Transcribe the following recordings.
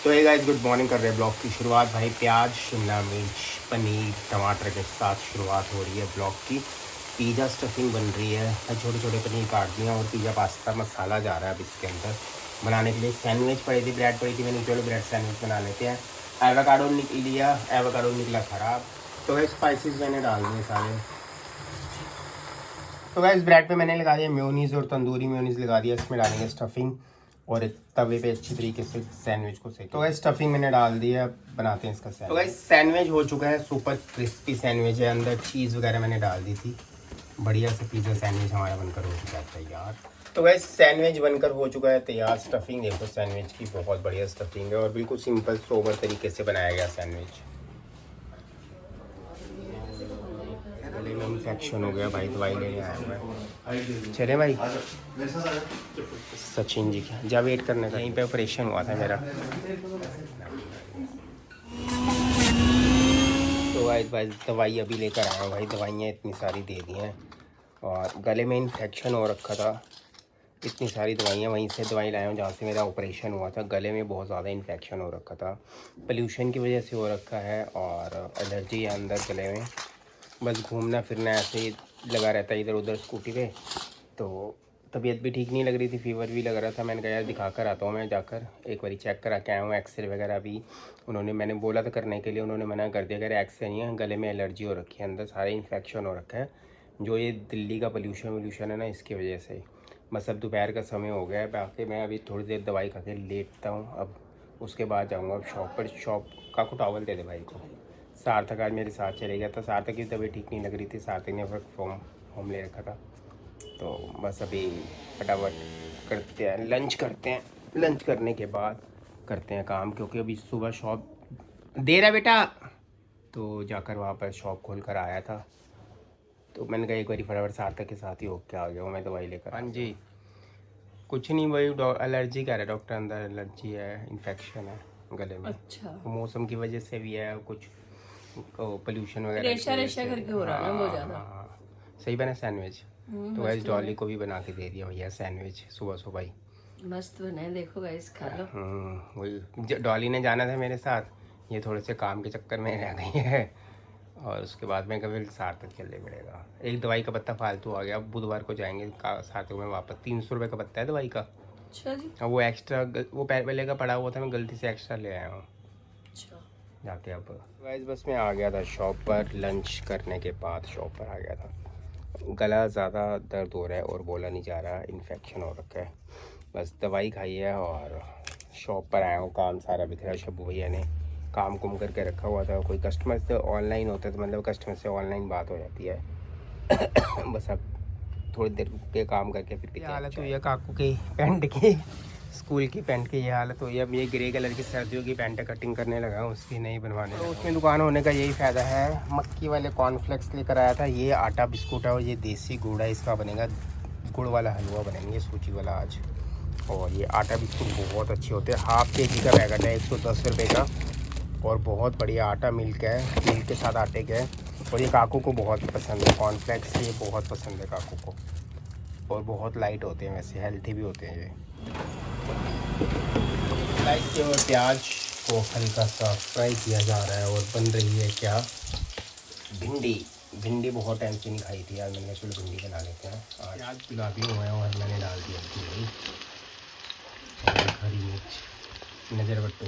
तो ये guys good morning कर रहे हैं ब्लॉग की शुरुआत। भाई प्याज शिमला मिर्च पनीर टमाटर के साथ शुरुआत हो रही है ब्लॉग की। पिज़्ज़ा स्टफिंग बन रही है, छोटे छोटे पनीर काट दिए और पिज़्ज़ा पास्ता मसाला जा रहा है अब इसके अंदर बनाने के लिए। सैंडविच पड़ी थी, ब्रेड पड़ी थी, मैंने चलो ब्रेड सैंडविच बना लेते हैं। एवोकाडो निकल लिया, एवोकाडो निकला ख़राब। तो वह स्पाइसेस मैंने डाल दिए सारे। तो वह इस ब्रेड पे मैंने लगा दिया मेयोनीज़ और तंदूरी मेयोनीज़ लगा दिया। इसमें डालेंगे स्टफिंग और एक तवे पे अच्छी तरीके से सैंडविच को सेक। तो गाइस स्टफिंग मैंने डाल दिया, बनाते हैं इसका सैंडविच। तो गाइस सैंडविच हो चुका है, सुपर क्रिस्पी सैंडविच है। अंदर चीज़ वगैरह मैंने डाल दी थी। बढ़िया से पिज़्ज़ा सैंडविच हमारा बनकर हो चुका है तैयार। तो गाइस सैंडविच बनकर हो चुका है तैयार। स्टफिंग देखो सैंडविच की, बहुत बढ़िया स्टफिंग है और बिल्कुल सिंपल सोबर तरीके से बनाया गया सैंडविच। गले में इन्फेक्शन हो गया भाई, दवाई लेने आया हुआ है। चले भाई सचिन जी का जा वेट करने का, यहीं पे ऑपरेशन हुआ था मेरा। तो भाई दवाई अभी लेकर आया हूँ भाई। दवाइयाँ इतनी सारी दे दी हैं और गले में इन्फेक्शन हो रखा था। इतनी सारी दवाइयाँ वहीं से दवाई लाया हूँ जहाँ से मेरा ऑपरेशन हुआ था। गले में बहुत ज़्यादा इन्फेक्शन हो रखा था, पोल्यूशन की वजह से हो रखा है और एलर्जी है अंदर गले में। बस घूमना फिरना ऐसे ही लगा रहता है इधर उधर स्कूटी पे। तो तबीयत भी ठीक नहीं लग रही थी, फीवर भी लग रहा था। मैंने कहा यार दिखा कर आता हूँ मैं, जाकर एक बार चेक करा के आया हूँ। एक्सरे वगैरह भी मैंने बोला था करने के लिए, उन्होंने मना कर दिया। अगर एक्सरे नहीं है, गले में एलर्जी हो रखी है, अंदर सारे इन्फेक्शन हो रखा है। जो ये दिल्ली का पोल्यूशन है ना, इसकी वजह से। बस अब दोपहर का समय हो गया है, बाकी मैं अभी थोड़ी देर दवाई खा के लेटता हूँ। अब उसके बाद जाऊँगा अब शॉप पर। शॉप का को टॉवल दे दे भाई को। सार्थक आज मेरे साथ चले गया था। सार्थक की तबीयत ठीक नहीं लग रही थी, सार्थक ने वर्क फ्रॉम होम ले रखा था। तो बस अभी फटाफट करते हैं, लंच करते हैं। लंच करने के बाद करते हैं काम, क्योंकि अभी सुबह शॉप दे रहा बेटा। तो जाकर वहाँ पर शॉप खोल कर आया था। तो मैंने कहा एक बार फटाफट सार्थक के साथ ही होके आ गया हूँ मैं दवाई लेकर। हाँ जी, कुछ नहीं, वही एलर्जी कह रहा है डॉक्टर, अंदर एलर्जी है, इन्फेक्शन है गले में। अच्छा, मौसम की वजह से भी है, कुछ पोल्यूशन वगैरह रेशा रेशा करके हो रहा है ना बहुत ज्यादा। हाँ, सही बना सैंडविच। तो मस्त वैसे बना डॉली को भी बना के दे दिया भैया सैंडविच सुबह सुबह ही। मस्त बना है, देखो गाइस खा लो। वही डॉली ने जाना था मेरे साथ, ये थोड़े से काम के चक्कर में रह गई है। और उसके बाद में कभी सार्थक चलने पड़ेगा। एक दवाई का पत्ता फालतू आ गया, अब बुधवार को जाएंगे सार्थक में वापस। 300 रुपये का पत्ता है दवाई का। अच्छा जी। अब वो एक्स्ट्रा, वो पहले का पड़ा हुआ था, मैं गलती से एक्स्ट्रा ले आया हूँ अच्छा, जाके। अब गाइस बस मैं आ गया था शॉप पर, लंच करने के बाद शॉप पर आ गया था। गला ज़्यादा दर्द हो रहा है और बोला नहीं जा रहा, इन्फेक्शन हो रखा है। बस दवाई खाई है और शॉप पर आया हूँ। काम सारा बिखरा, शब्बू भैया ने काम कुम करके रखा हुआ था। कोई कस्टमर से ऑनलाइन होता है तो मतलब कस्टमर से ऑनलाइन बात हो जाती है। बस अब थोड़ी देर पे काम करके फिर ये हालत हुई है काकू की पैंट की, स्कूल की पैंट की ये हालत हुई है। अब ये ग्रे कलर की सर्दियों की पैंट कटिंग करने लगा हूँ, उसकी नहीं बनवाने। तो उसमें दुकान होने का यही फ़ायदा है। मक्की वाले कॉर्नफ्लेक्स लेकर आया था, ये आटा बिस्कुट है और ये देसी गुड़ है। इसका बनेगा गुड़ वाला हलवा बनेंगे, सूजी वाला आज। और ये आटा बिस्कुट बहुत अच्छे होते हैं। हाफ KG का पैकेट है, 110 रुपये का। और बहुत बढ़िया आटा मिल्क है, मिल्क के साथ आटे के। और ये काकू को बहुत पसंद है कॉर्नफ्लेक्स, ये बहुत पसंद है काकू को। और बहुत लाइट होते हैं, वैसे हेल्थी भी होते हैं ये। लाइट और प्याज को हल्का सा फ्राई किया जा रहा है और बन रही है क्या, भिंडी। भिंडी बहुत टाइम से नहीं खाई थी यार, मैंने चलो भिंडी बना लेते हैं आज। प्याज गुलाबी हुए हैं और मैंने डाल दिया भिंडी और हरी मिर्च नज़र बट्टे।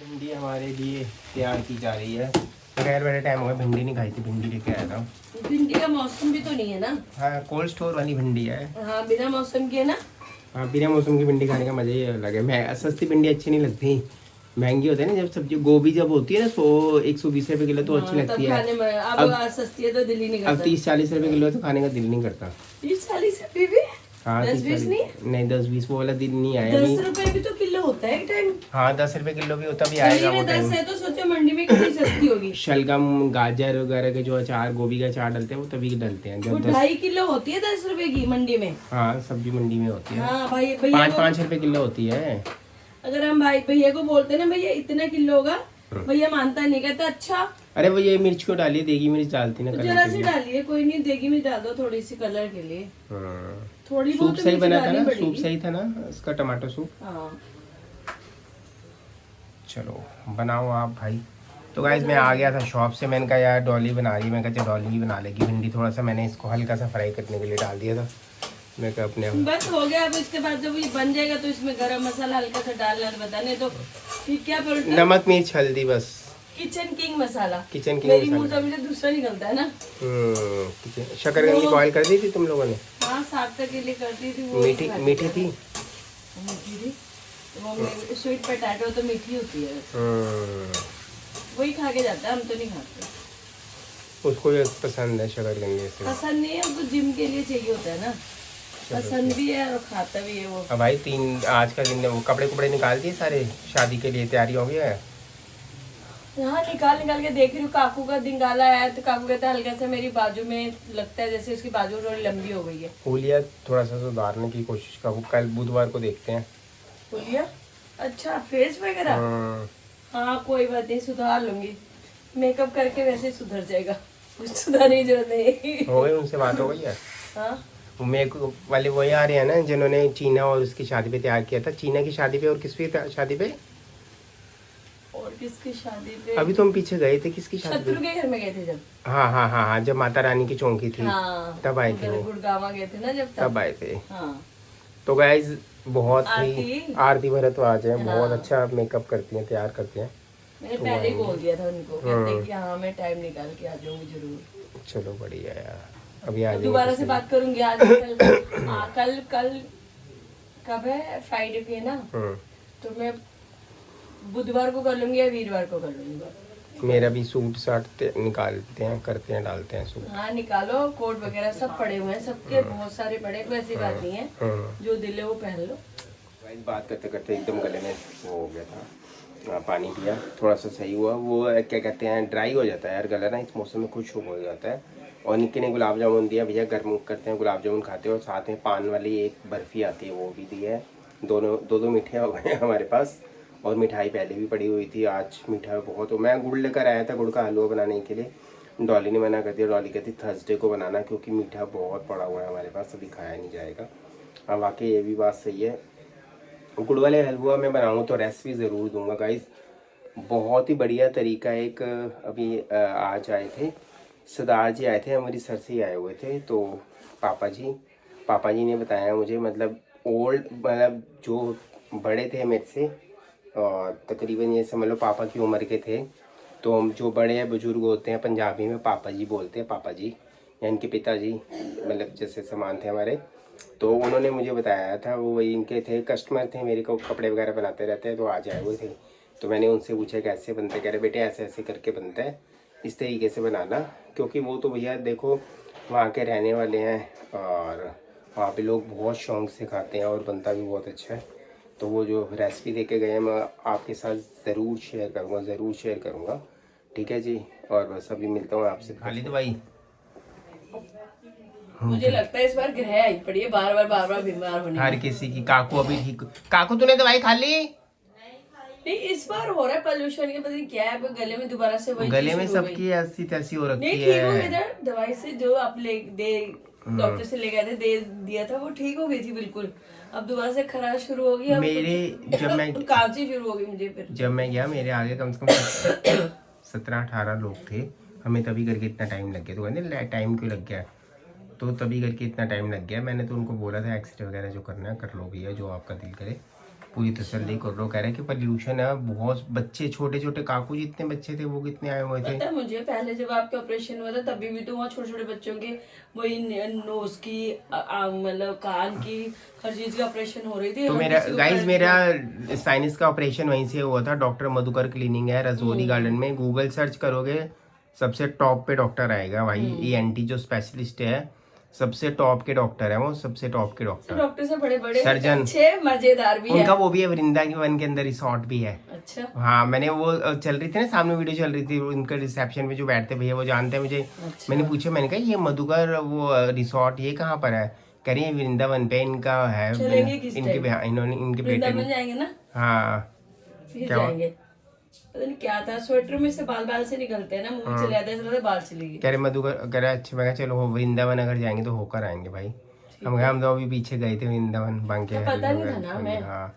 भिंडी हमारे लिए तैयार की जा रही है। खैर बड़े टाइम हो गया भिंडी नहीं खाई थी, भिंडी लेके आया था। भिंडी का मौसम भी तो नहीं है ना। हाँ, कोल्ड स्टोर वाली भिंडी है। हाँ, बिना मौसम के है ना। हाँ, बिना मौसम की भिंडी खाने का मज़ा ही अलग है। मैं सस्ती भिंडी अच्छी नहीं लगती, महंगी होती है ना। जब सब्जी गोभी जब होती है ना 100-120 रुपये किलो तो अच्छी हाँ, लगती तब है। खाने में अब सस्ती है तो दिल ही नहीं अब करता। 30-40 रुपये किलो तो खाने का दिल नहीं करता। 30-40 रुपए भी? हाँ 10-20 नहीं? नहीं 10-20 वो वाला दिन नहीं आया 10 अभी। रुपए भी तो किलो होता है एक टाइम। हाँ 10 रुपये किलो भी होता, भी मंडी आएगा वो में 10 टाइम। है तो सोचो मंडी में कितनी सस्ती होगी। शलगम गाजर वगैरह के जो अचार, गोभी का अचार डलते हैं वो तभी डलते हैं वो जब 2.5 किलो होती है 10 रुपए की मंडी में। हाँ सब्जी मंडी में होती है। हाँ भाई, भैया 5-5 रुपये किलो होती है। अगर हम भाई भैया को बोलते ना भैया इतना किलो होगा, भैया मानता नहीं, कहता अच्छा। अरे वो ये मिर्च क्यों डाली, देगी मिर्च डालती ना तो कलर जरा के सी लिए। डालिए, कोई नहीं, देगी मिर्च डाल दो थोड़ी सी कलर के लिए। हाँ। थोड़ी सूप बहुत तो सही मिर्च बना था डालनी ना, सूप पड़ेगी। सही था ना इसका, टमाटो सूप। हाँ, चलो बनाओ आप भाई। तो गाइस मैं आ गया था शॉप से, मैंने कहा यार डॉली बना रही है, मैं कहा डॉली ही बना लेगी भिंडी। थोड़ा सा मैंने इसको हल्का सा फ्राई करने के लिए डाल दिया था, मैं कहा अपने बस हो गया। अब इसके बाद जब ये बन जाएगा तो इसमें गरम मसाला हल्का सा डालना बताने तो फिर क्या बोलते हैं, नमक मिर्च हल्दी बस। किचन किंग मसाला। किचन किंग मेरी मुंह मसाला। से मुझे दूसरा निकलता है ना। शकरकंदी बॉईल कर दी थी तुम लोगों ने? हाँ सार्थक के लिए करती थी वो। मीठी मीठी थी। मीठी थी तो वो स्वीट पोटैटो तो मीठी होती है, वही खा के जाता है, हम तो नहीं खाते। उसको ये पसंद है शकरकंदी से। पसंद नहीं है, वो तो जिम के लिए चाहिए होता है ना। पसंद भी है और खाता भी है वो। अब भाई आज का दिन वो कपड़े कुपड़े निकाल दिए सारे, शादी के लिए तैयारी हो गया है। हाँ निकाल के देख रही हूँ। काकू का निकाला है तो काकू कहता है हल्का सा मेरी बाजू में लगता है जैसे उसकी बाजू थोड़ी लंबी हो गई है। हुलिया थोड़ा सा सुधारने की कोशिश करूँ, कल बुधवार को देखते हैं। बोलिए अच्छा फेस वगैरह। हाँ कोई बात नहीं, सुधार लूंगी। मेकअप करके वैसे ही सुधर जाएगा, कुछ सुधारने की जरूरत नहीं। हो गई उनसे बात हो गई है? हाँ वो मेकअप वाले वही आ रहे हैं ना जिन्होंने चीना और उसकी शादी पे तैयार किया था। चीना की शादी पे और किसकी शादी पे? और किसकी शादी पे? अभी तो हम पीछे गए थे, किसकी शादी पे? शत्रु के घर में गए थे जब। हाँ हाँ हाँ हाँ, जब माता रानी की चौकी थी हाँ तब आए थे वो। गुड़गावा गए थे ना जब, तब आए थे। हाँ। तो गाइज बहुत ही आरती भरद्वाज है, बहुत हाँ। अच्छा मेकअप करती हैं, तैयार करती हैं। मैंने पहले ही बोल दिया था उनको, कहते कि हाँ मैं टाइम निकाल के आ जाऊंगी जरूर। चलो बढ़िया यार, अभी आ तो जाएंगे दोबारा से बात करूंगी आज कल कल कब है? फ्राइडे पे ना, तो मैं बुधवार को कर लूंगी या वीरवार को कर लूंगी। मेरा भी सूट साट निकालते हैं, करते हैं, डालते हैं सूट। हाँ निकालो, कोट वगैरह सब पड़े हुए हैं, सबके बहुत सारे पड़े, कोई ऐसी बात नहीं है। जो दिल है वो पहन लो। बात करते करते एकदम गले में वो हो गया था, पानी पिया, थोड़ा सा सही हुआ। वो क्या कहते हैं, ड्राई हो जाता है यार गला ना, इस मौसम में खुश्क हो जाता है। और निक्की ने गुलाब जामुन दिया, भैया गर्म करते हैं गुलाब जामुन खाते हो, और साथ में पान वाली एक बर्फ़ी आती है वो भी दी है। दोनों दो मिठाई हो गए हमारे पास, और मिठाई पहले भी पड़ी हुई थी। आज मीठा बहुत हो, मैं गुड़ लेकर आया था, गुड़ का हलवा बनाने के लिए। डॉली ने मना कर दिया, डॉली कहती थर्सडे को बनाना क्योंकि मीठा बहुत पड़ा हुआ है हमारे पास, अभी खाया नहीं जाएगा। अब वाकई ये भी बात सही है। गुड़ वाले हलवा मैं बनाऊँ तो रेसिपी ज़रूर दूंगा गाइस, बहुत ही बढ़िया तरीका। एक अभी आज आए थे सरदार जी, आए थे अमृतसर से ही आए हुए थे। तो पापा जी ने बताया मुझे, मतलब ओल्ड, मतलब जो बड़े थे मेरे से, और तकरीबन ये समझ लो पापा की उम्र के थे। तो हम जो बड़े बुजुर्ग होते हैं पंजाबी में पापा जी बोलते हैं, पापा जी या इनके पिताजी, मतलब जैसे समान थे हमारे। तो उन्होंने मुझे बताया था, वो वही इनके थे, कस्टमर थे मेरे को, कपड़े वगैरह बनाते रहते हैं, तो आज आए हुए थे। तो मैंने उनसे पूछा कैसे बनते, कह रहे बेटे ऐसे ऐसे करके बनता है, इस तरीके से बनाना। क्योंकि वो तो भैया देखो वहाँ के रहने वाले हैं, और वहाँ पे लोग बहुत शौक से खाते हैं, और बनता भी बहुत अच्छा है। तो वो जो रेसिपी दे के गए मैं आपके साथ ज़रूर शेयर करूँगा, ठीक है जी। और बस अभी मिलता हूँ आपसे। खाली दवाई मुझे लगता है इस बार ग्रह आई पड़ी है, बार बार बीमार होने हर किसी की। काकू अभी ठीक, काकू तूने दवाई खा ली? नहीं इस बार हो रहा है पोल्यूशन के, पता नहीं क्या है, गले में दोबारा से वही गले में सबकी ऐसी तैसी हो रखी नहीं है। ठीक हो गई था दवाई से, जो आप डॉक्टर से ले गए थे, दे दिया था, वो ठीक हो गई थी बिल्कुल। अब दोबारा से खराश शुरू हो गई। मेरे जब मैं कांची शुरू हो गई मुझे फिर। जब मैं गया मेरे आगे कम से कम 17-18 लोग थे, हमें तभी करके इतना टाइम लग गया। तो कहते टाइम क्यों लग गया, तो तभी करके इतना टाइम लग गया। मैंने तो उनको बोला था एक्सरे वगैरह जो करना है कर लो भैया, जो आपका दिल करे, पूरी तसल्ली कर लो। कह रहे कि पोल्यूशन है बहुत, बच्चे छोटे छोटे, काकू जितने बच्चे थे वो कितने आए हुए थे। पता है मुझे, पहले जब आपका ऑपरेशन हुआ था तभी भी तो वहाँ छोटे छोटे बच्चों के वही नोज की मतलब कान की हर चीज का ऑपरेशन हो रही थी। तो मेरा साइनस का ऑपरेशन वहीं से हुआ था। डॉक्टर मधुकर क्लिनिक है रजौरी गार्डन में, गूगल सर्च करोगे सबसे टॉप पे डॉक्टर आएगा भाई। ENT जो स्पेशलिस्ट है, सबसे टॉप के डॉक्टर है वो, सबसे टॉप के डॉक्टर से बड़े बड़े सर्जन, अच्छे मजेदार भी उनका है। वो भी है, वृंदावन के अंदर रिसोर्ट भी है। अच्छा हाँ, मैंने वो चल रही थी ना सामने वीडियो चल रही थी, उनके रिसेप्शन में जो बैठते भैया वो जानते हैं मुझे। अच्छा। मैंने पूछा, मैंने कहा ये मधुकर वो रिसोर्ट ये कहाँ पर है? कह रही है वृंदावन पे इनका है, इनके बेटे ने। जाएंगे ना, हाँ फिर जाएंगे। पता नहीं क्या था, स्वेटर में से बाल से निकलते हैं ना, मुंह चले जाते हैं, बाल चले गए। कह रहे मधुकर, कह रहे अच्छा। मैं चलो हो वृंदावन अगर जाएंगे तो होकर आएंगे भाई। हम तो अभी पीछे गए थे वृंदावन बांके। पता नहीं था ना मैं, हाँ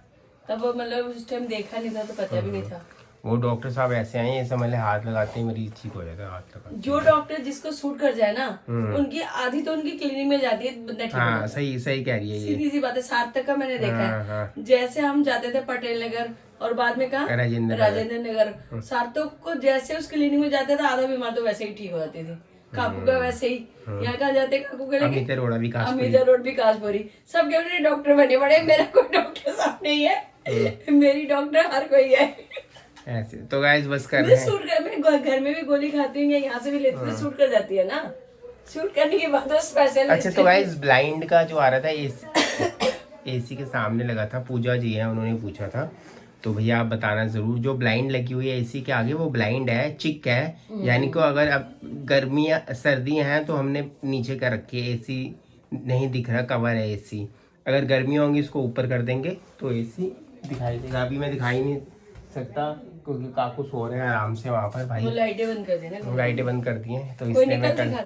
तब मतलब उस टाइम देखा नहीं था तो पता भी नहीं था। वो डॉक्टर साहब ऐसे आए, ये समझ ले हाथ लगाते ही मरीज ठीक हो जाता है, हाथ लगाते। जो डॉक्टर जिसको सूट कर जाए ना, उनकी आधी तो उनकी क्लिनिक में जाती है, बंदा ठीक हो हाँ जाता है। सही सही कह रही है ये। सीधी सी बात है, सार्थक का मैंने देखा हाँ, है। हाँ। जैसे हम जाते थे पटेल नगर और बाद में कहा राजेंद्र नगर, सार्थक को जैसे उस क्लिनिक में जाते थे आधा बीमार तो वैसे ही ठीक हो जाती थी। काकू का वैसे ही, यहाँ कहाँ जाते काकू के अमित अरोड़ा विकासपुरी। अमित रोड विकासपुरी, सब के अपने डॉक्टर बने पड़े। मेरा कोई डॉक्टर साहब नहीं है, मेरी डॉक्टर हर कोई है। ऐसे तो गाइस बस कर मैं रहे हैं। सूट कर, मैं घर में भी गोली खाती हूँ या यहाँ से भी लेती हूँ, सूट कर जाती है ना। सूट करने के बाद स्पेशल। अच्छा तो गाइस ब्लाइंड का जो आ रहा था एसी के सामने लगा था, पूजा जी है उन्होंने पूछा था, तो भैया आप बताना जरूर, जो ब्लाइंड लगी हुई है एसी के आगे वो ब्लाइंड है, चिक है, यानी कि अगर अब गर्मियाँ सर्दियाँ हैं तो हमने नीचे कर रखी है, एसी नहीं दिख रहा, कवर है एसी, अगर गर्मियाँ होंगी इसको ऊपर कर देंगे तो एसी दिखाई देगा। अभी मैं दिखाई नहीं सकता क्योंकि काकू सो रहे हैं आराम से वहाँ पर भाई, लाइटें बंद कर देना, लाइटें बंद कर दी हैं तो कोई इसलिए निकल मैं दिखा